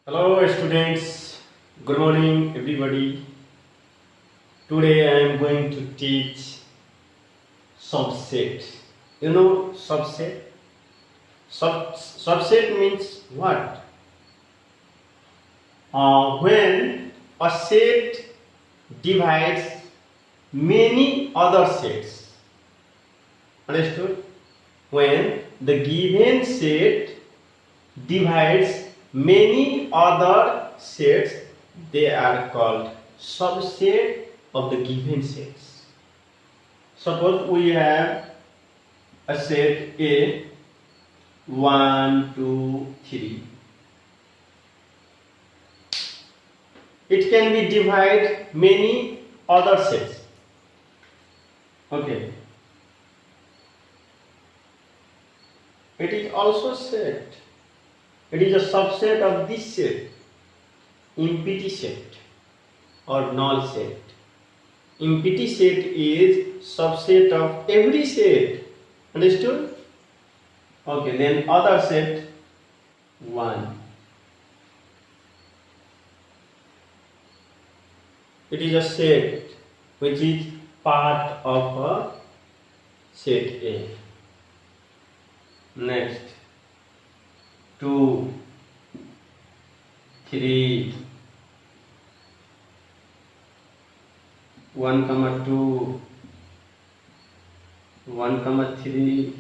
Hello students, good morning everybody. Today I am going to teach subset. You know subset? Subset means what? When a set divides many other sets. Understood? When the given set divides many other sets, they are called subset of the given sets. Suppose we have a set A 1, 2, 3. It can be divided many other sets. Okay. It is also set. It is a subset of this set, empty set or null set. Empty set is subset of every set. Understood? Okay, then other set 1. It is a set which is part of a set A. Next 2, 3, 1, 2, 1, 3,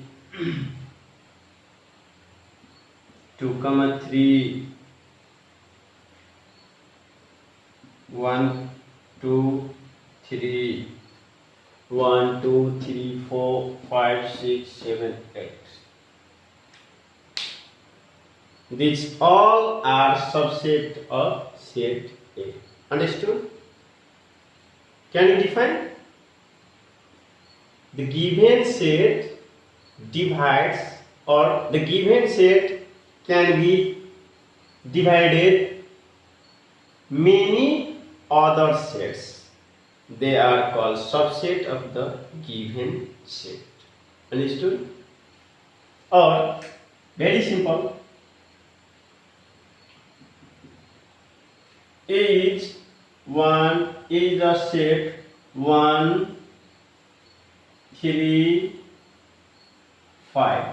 2, 3, 1, 2, 3, 1, 2, 3, 4, 5, 6, 7, 8. These all are subset of set A. Understood? Can you define? The given set divides, or the given set can be divided many other sets. They are called subset of the given set. Understood? Or very simple. A is a set 1, 3, 5.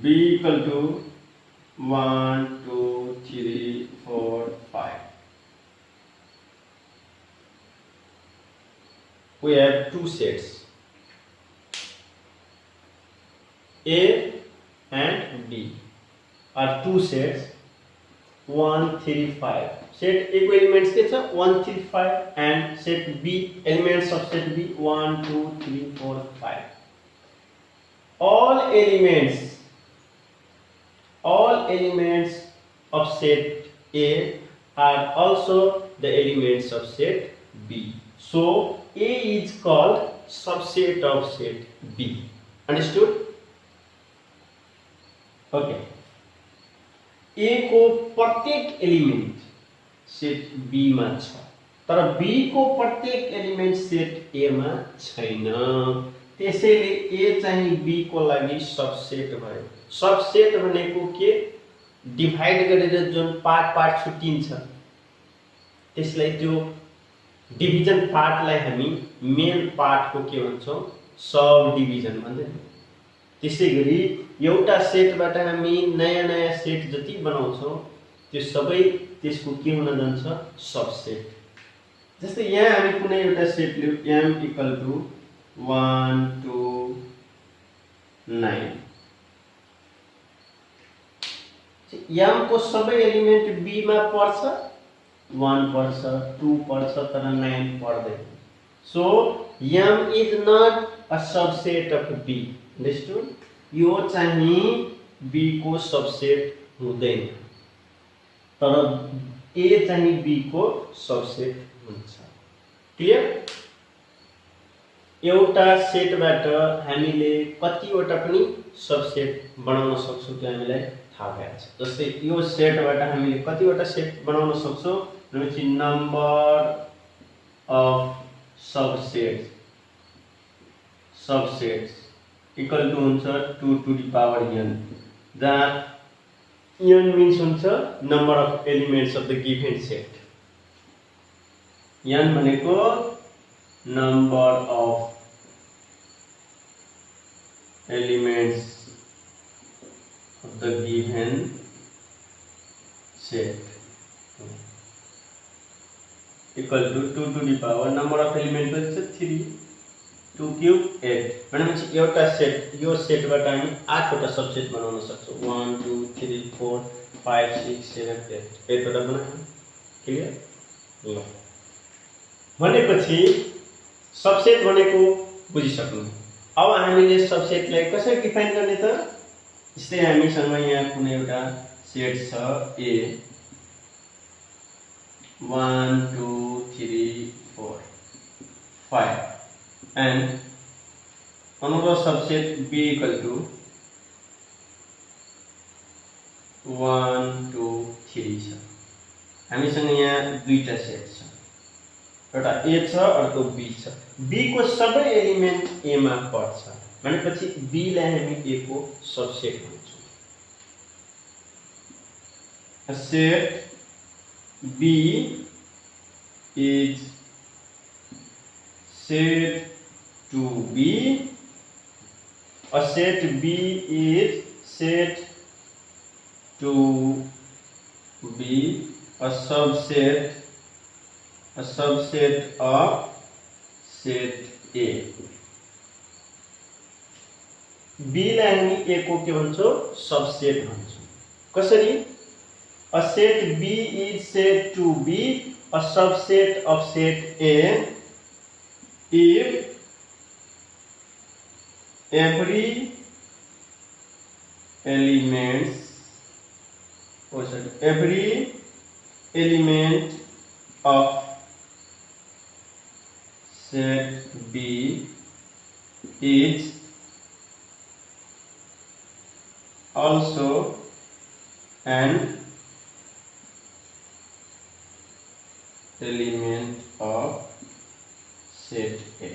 B equal to 1, 2, 3, 4, 5. We have two sets, A and B are two sets 1, 3, 5. Set A elements के छ 1, 3, 5 and set B elements of set B 1, 2, 3, 4, 5. All elements of set A are also the elements of set B. So A is called subset of set B. Understood? Okay. A को प्रत्येक element set B मा छ, तर B को प्रत्येक element set A मा छैन। त्यसैले A चाहिँ B को लागि सबसेट भयो। सबसेट भनेको के? डिवाइड गरेर जुन पार्ट छुट्टिन्छ त्यसलाई त्यो डिभिजन पार्टलाई हामी मेन पार्ट को के भन्छौं? Sub division भन्छौं। त्यसैगरी एउटा सेटबाट हामी नयाँ सेट जति बनाउँछौं त्यो सबै त्यसको के हुन जान्छ? सबसेट। जस्तै यहाँ हामी कुनै एउटा सेट लियौ m equal to 1, 2, 9। m को सबै एलिमेन्ट b मा पर्छ, 1 पर्छ, 2 पर्छ, तर 9 पर्दैन। So m is not a subset of b. Understood? यो चाहिँ b को सबसेट हुँदैन, तर a चाहिँ b को सबसेट हुन्छ। क्लियर? एउटा सेटबाट हामीले कतिवटा पनि सबसेट बनाउन सक्छौं त्यो हामीलाई थाहा भएको छ। जस्तै यो सेटबाट हामीले कतिवटा सेट बनाउन सक्छौं भनेपछि number of subsets equal to हुन्छ 2 to the power n, जहाँ n मिन्स हुन्छ number of elements of the given set. n भनेको number of elements of the given set equal to 2 to the power number of element is 3, 2 cube 8 भनेपछि एउटा set, यो सेटबाट हामी 8 वटा subset बनाउन सक्छौं। 1 2 3 4 5 6 7 8 वटा बनायौं। क्लियर? ल भनेपछि सबसेट भनेको बुझिसक्नु। अब हामीले सबसेटलाई कसरी डिफाइन गर्ने त? जस्तै हामीसँग यहाँ कुनै एउटा सेट छ A 1 2 3 4 5 and another subset B equal to 1 2 3 छ। हामीसँग यहाँ दुईटा सेट छ, एउटा A छ अर्को B छ। B को सबै एलिमेन्ट A मा पर्छ भनेपछि B लाई हामी A को सबसेट भन्छौं। A set B is set to B. A set B is set to be a subset of set A. B लाई हामी A को के भन्छौं? सबसेट भन्छौं। कसरी? A set B is said to be a subset of set A if every element of set B is also an element of set A.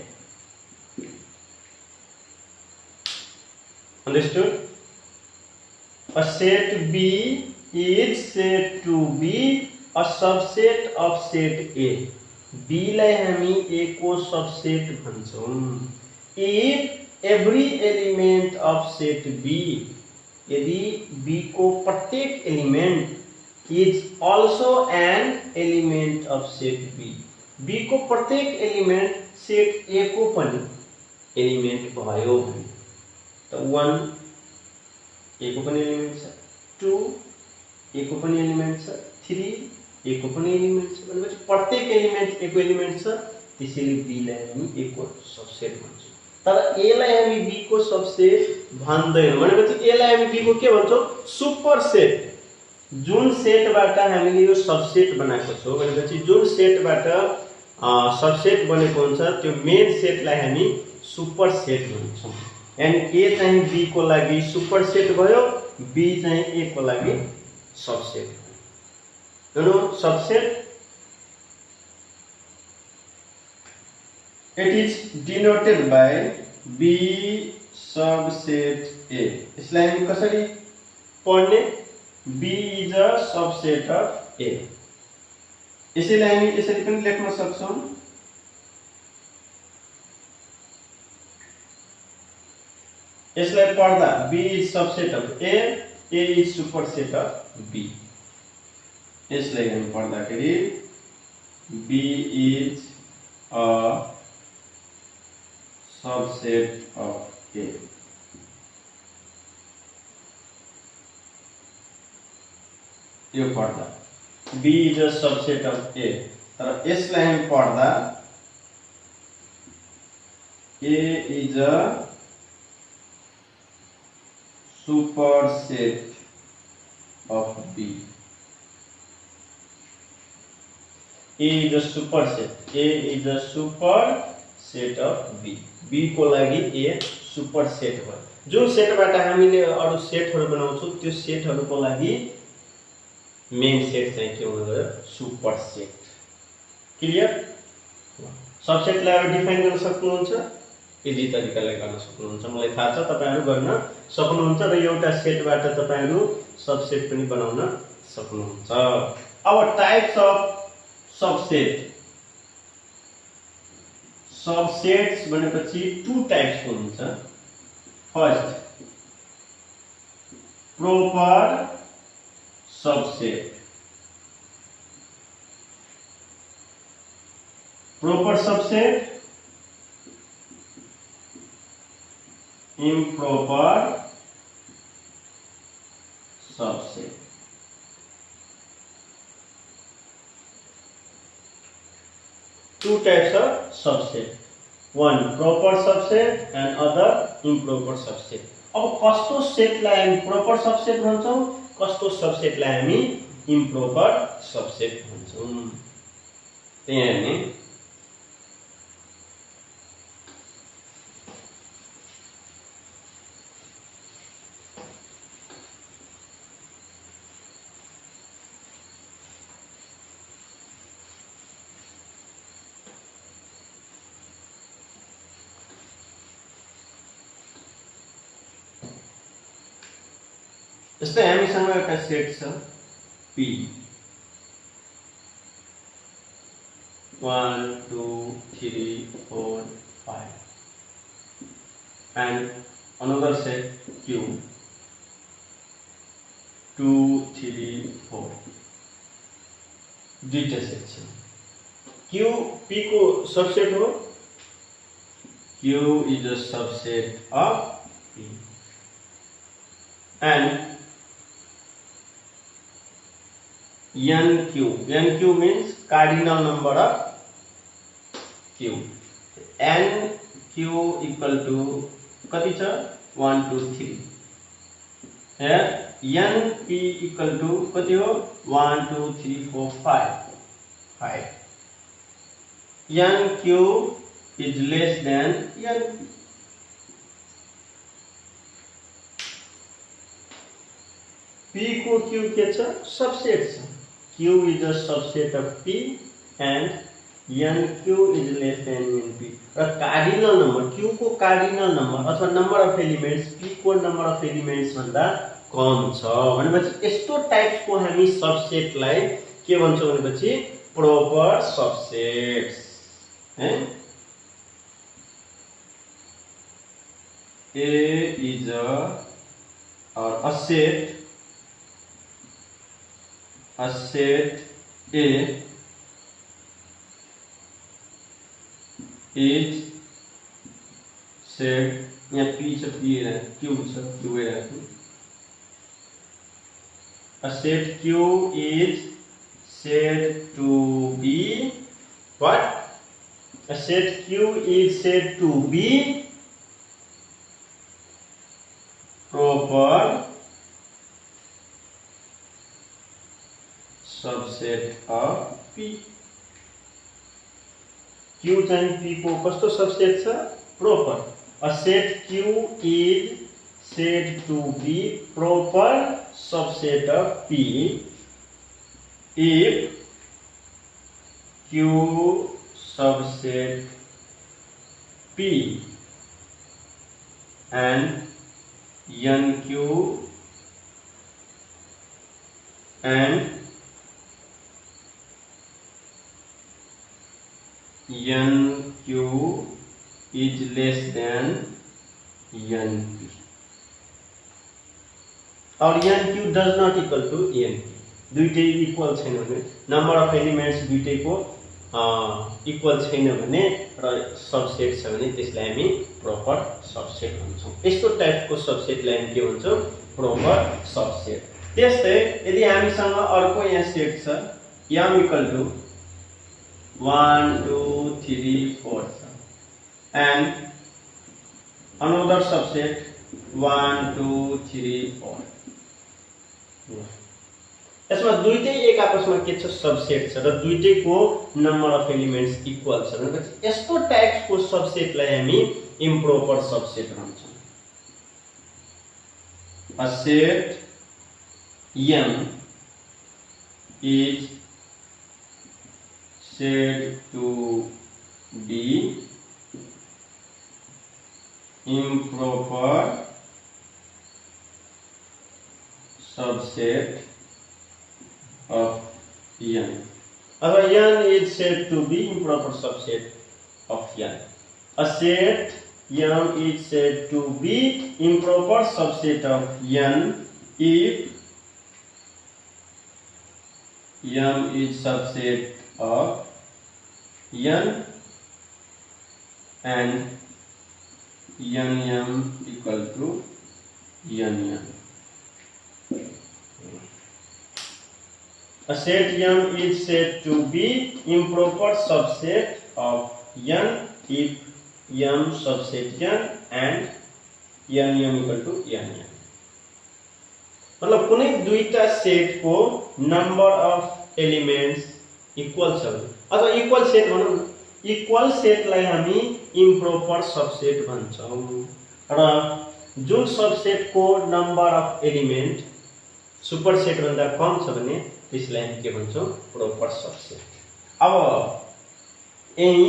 Understood? A set B is said to be a subset of set A. B लाई हामी A को subset भन्छौं if every element of set B, यदि B को प्रत्येक element is also an element of set B. B को प्रत्येक element set A को पनि एलिमेंट भयो भने त 1 A को पनि एलिमेंट छ, 2 A को पनि एलिमेंट छ, 3 A को पनि एलिमेंट छ भनेपछि प्रत्येक एलिमेंट A को एलिमेंट छ। त्यसैले B लाई हामी A को सबसेट भन्छौं। तर A लाई हामी B को सबसेट भन्दैनौं भनेपछि A लाई हामी B को के भन्छौं? सुपरसेट। जुन सेटबाट हामीले यो सबसेट बनाएको छौं भनेपछि जुन सेटबाट सबसेट बनेको हुन्छ त्यो मेन सेटलाई हामी सुपरसेट भन्छौं। अनि A चाहिँ B को लागि सुपरसेट भयो, B चाहिँ A को लागि सबसेट भयो। No subset it is denoted by B subset A. यसलाई हामी कसरी पढ्ने? B is a subset of A. यसैलाई हामी यसरी पनि लेख्न सक्छौं। यसलाई पढ्दा B is subset of A, A is superset of B. यसलाई हामी पढ्दाखेरि B is a subset of A. यो पढ्दा B is a subset of A, तर यसलाई हामी पढ्दा A is a superset of B. A is a superset. A is a superset of B. B को लागि A superset हो। जुन सेटबाट हामीले अरु सेटहरु बनाउँछौं त्यो सेटहरुको लागि मेन सेट चाहिँ के हुनु गयो? सुपरसेट। क्लियर? सबसेटलाई अब डिफाइन गर्न सक्नुहुन्छ? इजी तरिकाले गर्न सक्नुहुन्छ। मलाई थाहा छ तपाईहरु गर्न सक्नुहुन्छ र एउटा सेटबाट तपाईहरु सबसेट पनि बनाउन सक्नुहुन्छ। अब टाइप्स अफ सबसेट। सबसेट्स भनेपछि टु टाइप्स को हुन्छ। First proper subset. proper subset, improper subset. Two types of subset, one proper subset and other improper subset. अब कस्तो सेटलाई हामी proper subset भन्छौं, कस्तो सबसेटलाई हामी improper subset भन्छौं। त्यही हामी जस्तै हामीसँग एउटा सेट छ P 1 2 3 4 5 and another set Q 2 3 4 दुईटा सेट छ। Q P को सबसेट हो। Q is a subset of P and NQ means cardinal number of Q. NQ equal to कति छ 1 2 3 here NP equal to कति हो 1 2 3 4 5 NQ is less than NP. P को Q के छ सबसेट छ। Q is a subset of P and NQ is less than NP. र cardinal number Q को कार्डिनल नम्बर अथवा नम्बर अफ एलिमेन्ट्स P को नम्बर अफ एलिमेन्ट्स भन्दा कम छ भनेपछि यस्तो टाइप्स को हामी सबसेटलाई के भन्छौं भनेपछि प्रोपर सबसेट्स है। A is a set A is set यहाँ P छ P है Q छ Q है। A set Q is said to be what? A set Q is said to be proper subset of P. Q चाहिँ P को कस्तो subset छ proper. A set Q is said to be proper subset of P if Q subset P and NQ and NQ is less than NP और NQ does not equal to NP. दुईटै equal छैन भने number of elements दुईटैको equal छैन भने र subset छ भने त्यसलाई हामी प्रोपर सबसेट भन्छौं। यस्तो टाइपको सबसेटलाई हामी के भन्छौं प्रोपर सबसेट। त्यस्तै यदि हामीसँग अर्को यहाँ सेट छ m equal to 1 2 3 4 and another subset 1 2 3 4 यसमा दुईटै एक आपसमा के छ सबसेट छ र दुईटैको नम्बर अफ एलिमेन्ट्स इक्वल छ भनेपछि यस्तो टाइप्सको सबसेटलाई हामी इम्प्रोपर सबसेट भन्छौं। A set M is said to be improper subset of n. Now n is said to be improper subset of n. A set m is said to be improper subset of n if m is subset of n and nm equal to nn. A set m is said to be improper subset of n if m subset n and nm equal to nn. मतलब कुनै दुईटा set को number of elements equal छ अथवा equal set भनौं न, equal सेटलाई हामी improper subset भन्छौं र जुन सबसेट को number of element super set भन्दा कम छ भने त्यसलाई हामी के भन्छौं प्रोपर सबसेट. अब यही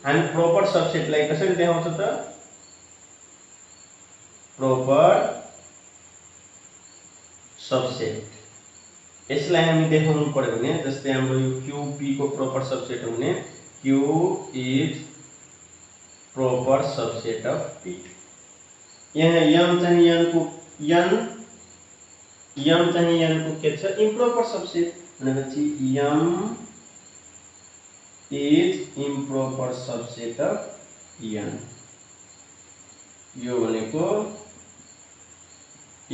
हामी प्रोपर सबसेटलाई कसरी देखाउँछौं त प्रोपर सबसेट यसलाई हामी देखाउनु पर्यो भने जस्तै हाम्रो यो QP को प्रोपर सबसेट हुने Q is proper subset of P. यहाँ m चाहिँ n को m चाहिँ n को के छ इम्प्रोपर सबसेट भनेपछि m is improper subset of n. यो भनेको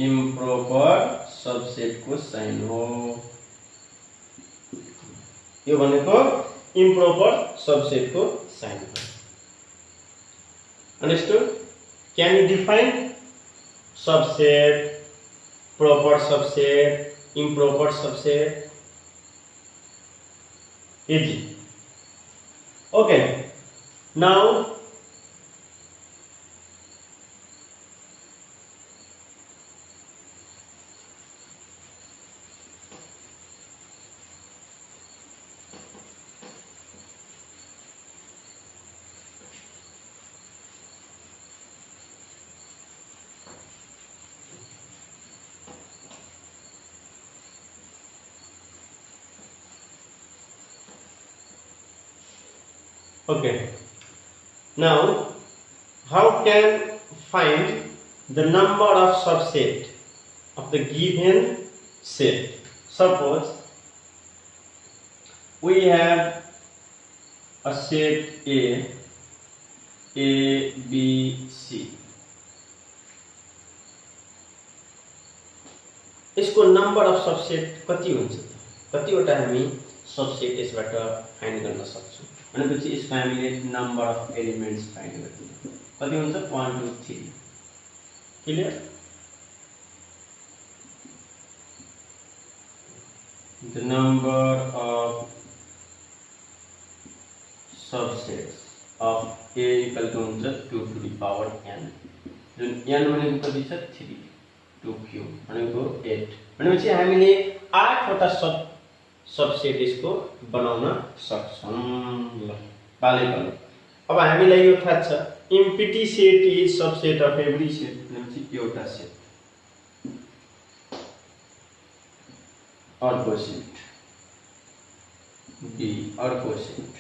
इम्प्रोपर सबसेट को साइन हो. यो भनेको इम्प्रोपर सबसेट को साइन हो. Understood? Can you define subset, proper subset, improper subset? Easy. Okay. Now okay. Now, how can find the number of subset of the given set? Suppose we have a set A, B, C. इसको number of subset कति हुन्छ त? कतिवटा हामी subset यसबाट find गर्न सक्छौं भनेपछि यसको हामीले नम्बर अफ एलिमेन्ट्स फाइन्ड गर्छौं. कति हुन्छ 1 2 3. Clear? The number of subsets of A equal to 2 to the power n. जुन n भनेको कति छ 3 2 भनेको 8. भनेपछि हामीले 8 वटा सबसेट यसको बनाउन सक्छौं. ल पाले अब हामीलाई यो थाहा छ empty set is subset of every set. भनेपछि एउटा सेट अर्को सेट B अर्को सेट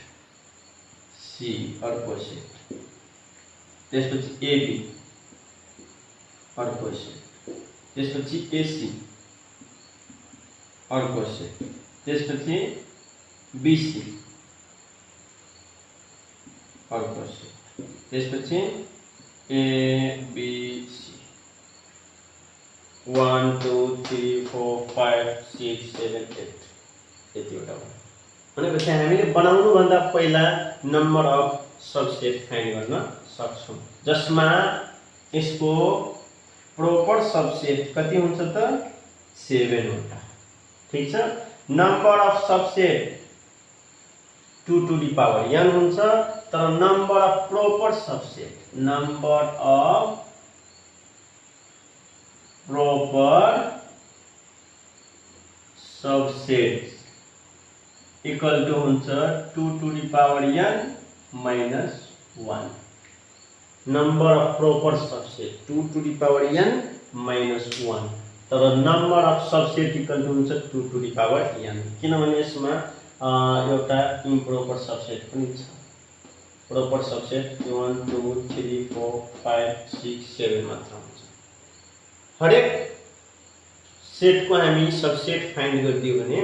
C अर्को सेट त्यसपछि AB अर्को सेट त्यसपछि AC अर्को सेट त्यसपछि BC अर्को सेट त्यसपछि ABC 1 2 3 4 5 6 7 8 यतिवटा हो. भनेपछि हामीले बनाउनु भन्दा पहिला नम्बर अफ सबसेट फाइन्ड गर्न सक्छौं जसमा यसको प्रोपर सबसेट कति हुन्छ त 7 वटा. ठीक छ. Number of subset 2 to the power n हुन्छ तर number of proper subset number of proper subset equal to हुन्छ 2 to the power n minus 1. Number of proper subset 2 to the power n minus 1 तर number of subset equal to हुन्छ 2 to the power n किनभने यसमा एउटा improper subset पनि छ proper subset 1 2 3 4 5 6 7 मात्र हुन्छ हरेक सेटको हामी सबसेट फाइन्ड गरिदियो भने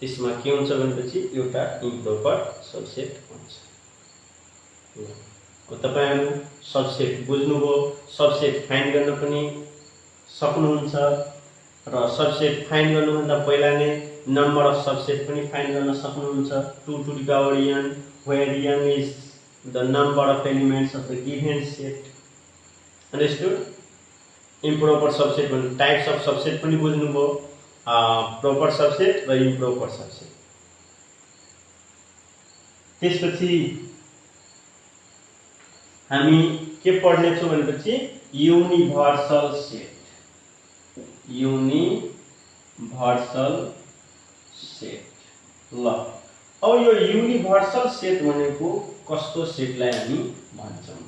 त्यसमा के हुन्छ भनेपछि एउटा इम्प्रोपर सबसेट हुन्छ तपाईहरु सबसेट बुझ्नुभयो सबसेट फाइन्ड गर्न पनि सक्नुहुन्छ र सबसेट फाइन्ड गर्नुभन्दा पहिला नै नम्बर अफ सबसेट पनि फाइन्ड गर्न सक्नुहुन्छ 2 to the power n where n is the number of elements of the given set understood improper subset भन्ने टाइप्स अफ सबसेट पनि बुझ्नुभयो प्रोपर सबसेट र इम्प्रोपर सबसेट त्यसपछि हामी के पढ्ने छौं भनेपछि युनिभर्सल सेट ल अब यो युनिभर्सल सेट भनेको कस्तो सेटलाई हामी भन्छौं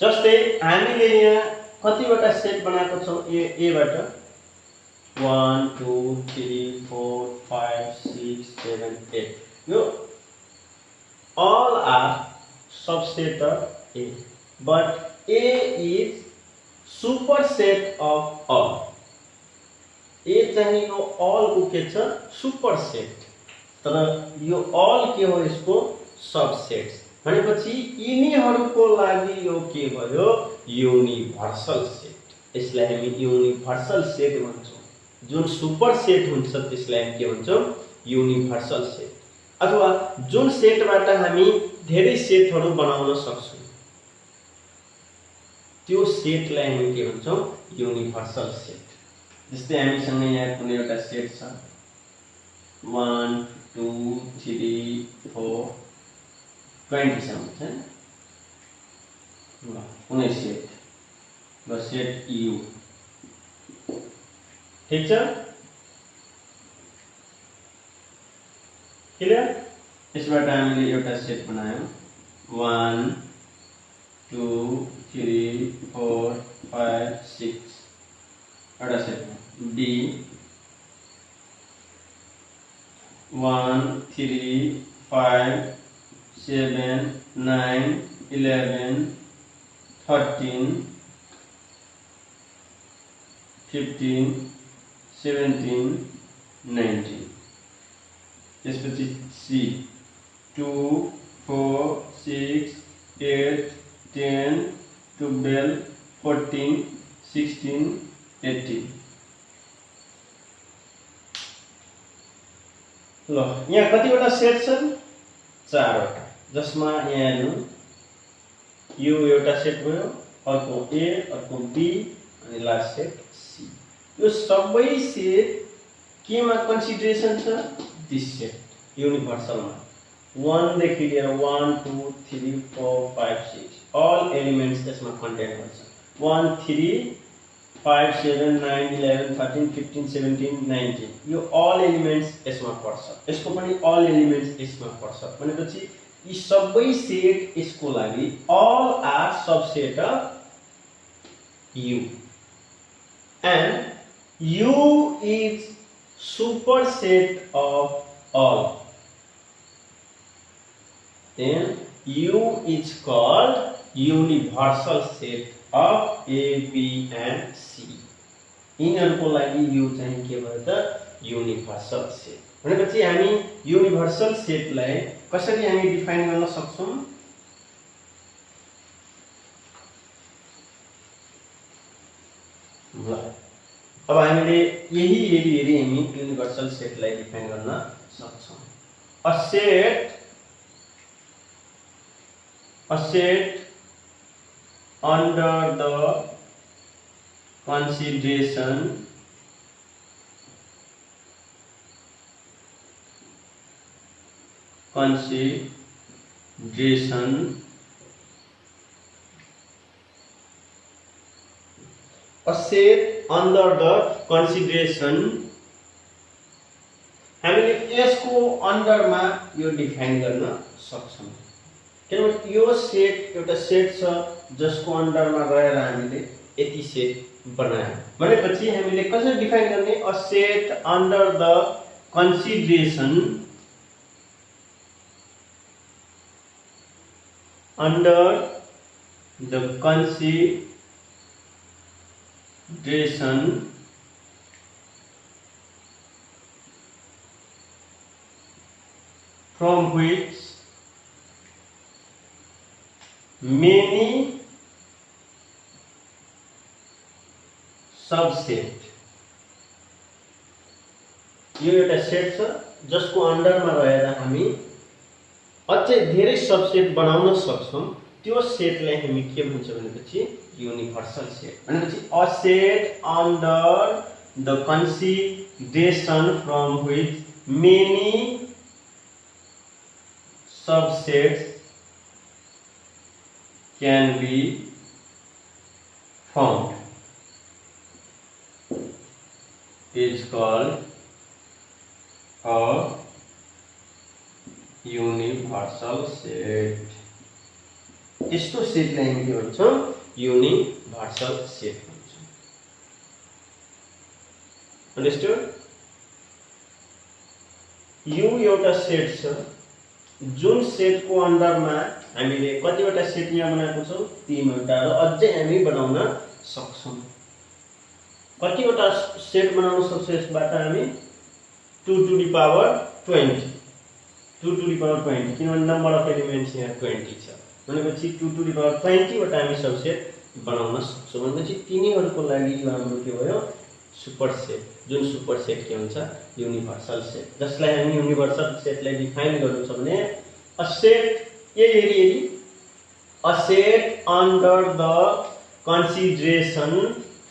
जस्तै हामीले यहाँ कतिवटा सेट बनाएको छौं ए बाट 1 2 3 4 5 6 7 8 यो all are subset of A but A is superset of all A चाहिँ यो all को के छ सुपरसेट तर यो all के हो यसको सबसेट्स भनेपछि यिनीहरुको लागि यो के भयो युनिभर्सल सेट यसलाई हामी युनिभर्सल सेट भन्छौं जुन सुपरसेट हुन्छ त्यसलाई हामी के भन्छौं युनिभर्सल सेट अथवा जुन सेटबाट हामी धेरै सेटहरु बनाउन सक्छौं त्यो सेटलाई हामी के भन्छौं युनिभर्सल सेट जस्तै हामीसँग यहाँ कुनै एउटा सेट छ 1 2 3 4 20 सम्म छ ल कुनै सेट ल सेट U ठीक छ क्लियर यसबाट हामीले एउटा सेट बनायौं 1 2 3 4 5 6 एउटा सेट B 1 3 5 7 9 11 13 15 17 19 त्यसपछि C 2 4 6 8 10 12 14 16 18 ल यहाँ कतिवटा सेट छन् चारवटा जसमा यहाँ हेर्नु यो एउटा सेट भयो अर्को A अर्को B अनि लास्ट सेट C यो सबै सेट केमा कन्सिडरेसन छ दिस सेट युनिभर्सलमा 1 देखि लिएर 1 2 3 4 5 6 all elements यसमा कन्टेन गर्छ 1 3 5 7 9 11 13 15 17 19 यो all elements यसमा पर्छ यसको पनि all elements यसमा पर्छ भनेपछि यी सबै सेट यसको लागि all are subset of U and U is superset of all then U is called universal set of A, B and C. यिनीहरुको लागि U चाहिँ के भयो त युनिभर्सल सेट भनेपछि हामी युनिभर्सल सेटलाई कसरी हामी डिफाइन गर्न सक्छौं ल अब हामीले यही हेरी हामी युनिभर्सल सेटलाई डिफाइन गर्न सक्छौं a set under the consideration a set under the consideration हामीले यसको अन्डरमा यो डिफाइन गर्न सक्छौं किनभने यो सेट एउटा सेट छ जसको अन्डरमा रहेर हामीले यति सेट बनायौं भनेपछि हामीले कसरी डिफाइन गर्ने a set under the consideration from which many subset यो एउटा सेट छ जसको अन्डरमा रहेर हामी अझै धेरै सबसेट बनाउन सक्छौं त्यो सेटलाई हामी के भन्छ भनेपछि युनिभर्सल सेट भनेपछि a set under the consideration from which many subsets can be found is called a universal set. यस्तो सेटलाई हामी के भन्छौं युनिभर्सल सेट भन्छौं अन्डरस्टुड यो एउटा सेट छ जुन सेटको अन्डरमा हामीले कतिवटा सेट यहाँ बनाएको छौं 3 वटा र अझै हामी बनाउन सक्छौं कतिवटा सेट बनाउन सक्छौं यसबाट हामी 2 to the power 20 2 to the power 20 किनभने नम्बर अफ एलिमेन्ट्स यहाँ 20 छ भनेपछि 2 to the power 20 वटा हामी सबसेट बनाउन सक्छौं भनेपछि तिनीहरुको लागि यो हाम्रो के भयो सुपर सेट जुन सुपर सेट के हुन्छ युनिभर्सल सेट जसलाई हामी युनिभर्सल सेटलाई डिफाइन गर्नु छ भने a set a set under the consideration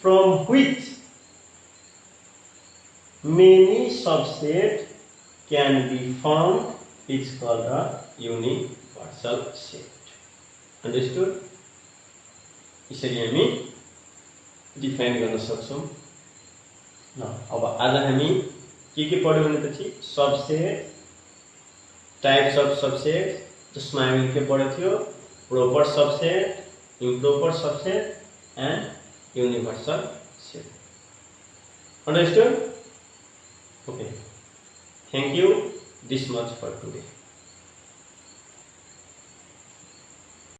from which many subset can be found is called a universal set understood यसरी हामी डिफाइन गर्न सक्छौं अब आज हामी के पढ्यौं भनेपछि सबसेट टाइप्स अफ सबसेट जसमा हामी के पढेको थियो proper subset improper subset and universal set understood okay thank you this much for today